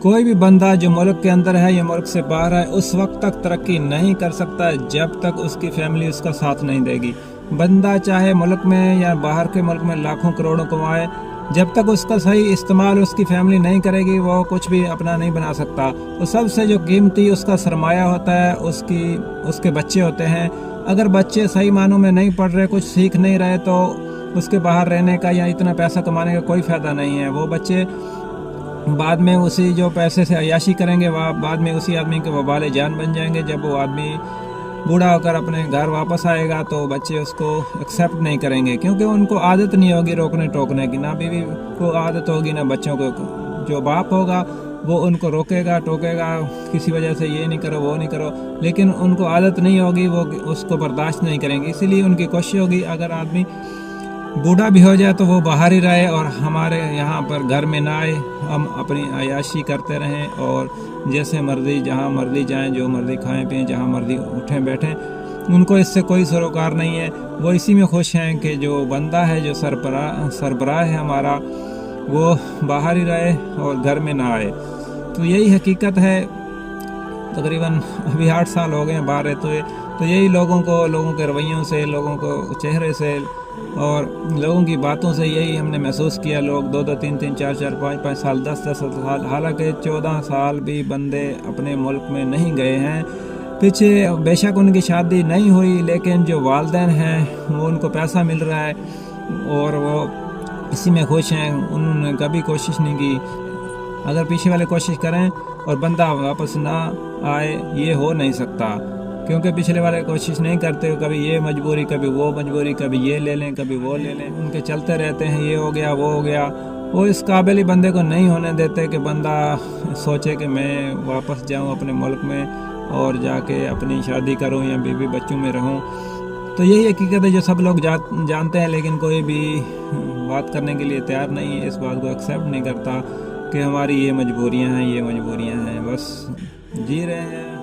कोई भी बंदा जो मुल्क के अंदर है या मुल्क से बाहर है उस वक्त तक तरक्की नहीं कर सकता जब तक उसकी फैमिली उसका साथ नहीं देगी। बंदा चाहे मुल्क में या बाहर के मुल्क में लाखों करोड़ों कमाए, जब तक उसका सही इस्तेमाल उसकी फैमिली नहीं करेगी वो कुछ भी अपना नहीं बना सकता। तो सबसे जो कीमती उसका सरमाया होता है उसके बच्चे होते हैं। अगर बच्चे सही मानों में नहीं पढ़ रहे, कुछ सीख नहीं रहे, तो उसके बाहर रहने का या इतना पैसा कमाने का कोई फ़ायदा नहीं है। वो बच्चे बाद में उसी जो पैसे से अयाशी करेंगे वह बाद में उसी आदमी के वबाल जान बन जाएंगे। जब वो आदमी बूढ़ा होकर अपने घर वापस आएगा तो बच्चे उसको एक्सेप्ट नहीं करेंगे, क्योंकि उनको आदत नहीं होगी रोकने टोकने की। ना बीवी को आदत होगी ना बच्चों को। जो बाप होगा वो उनको रोकेगा टोकेगा किसी वजह से, ये नहीं करो वो नहीं करो, लेकिन उनको आदत नहीं होगी, वो उसको बर्दाश्त नहीं करेंगे। इसीलिए उनकी कोशिश होगी अगर आदमी बूढ़ा भी हो जाए तो वो बाहर ही रहे और हमारे यहाँ पर घर में ना आए, हम अपनी अयाशी करते रहें और जैसे मर्जी जहाँ मर्जी जाएं, जो मर्जी खाएं पिएं, जहाँ मर्जी उठें बैठें, उनको इससे कोई सरोकार नहीं है। वो इसी में खुश हैं कि जो बंदा है, जो सरबराह है हमारा, वो बाहर ही रहे और घर में ना आए। तो यही हकीकत है। तकरीबन अभी 8 साल हो गए हैं बाहर रहते हुए, तो यही लोगों के रवैयों से, लोगों को चेहरे से और लोगों की बातों से यही हमने महसूस किया। लोग 2-2, 3-3, 4-4, 5-5 साल, 10-10 साल, हालांकि 14 साल भी बंदे अपने मुल्क में नहीं गए हैं। पीछे बेशक उनकी शादी नहीं हुई, लेकिन जो वालिदैन हैं वो उनको पैसा मिल रहा है और वो इसी में खुश हैं। उन्होंने कभी कोशिश नहीं की। अगर पीछे वाले कोशिश करें और बंदा वापस ना आए, ये हो नहीं सकता, क्योंकि पिछले वाले कोशिश नहीं करते। कभी ये मजबूरी, कभी वो मजबूरी, कभी ये ले लें, कभी वो ले लें, उनके चलते रहते हैं, ये हो गया वो हो गया। वो इस काबिल ही बंदे को नहीं होने देते कि बंदा सोचे कि मैं वापस जाऊं अपने मुल्क में और जाके अपनी शादी करूं या बीवी बच्चों में रहूं। तो यही हकीकत है जो सब लोग जानते हैं, लेकिन कोई भी बात करने के लिए तैयार नहीं है, इस बात को एक्सेप्ट नहीं करता कि हमारी ये मजबूरियां हैं, ये मजबूरियां हैं। बस जी रहे हैं।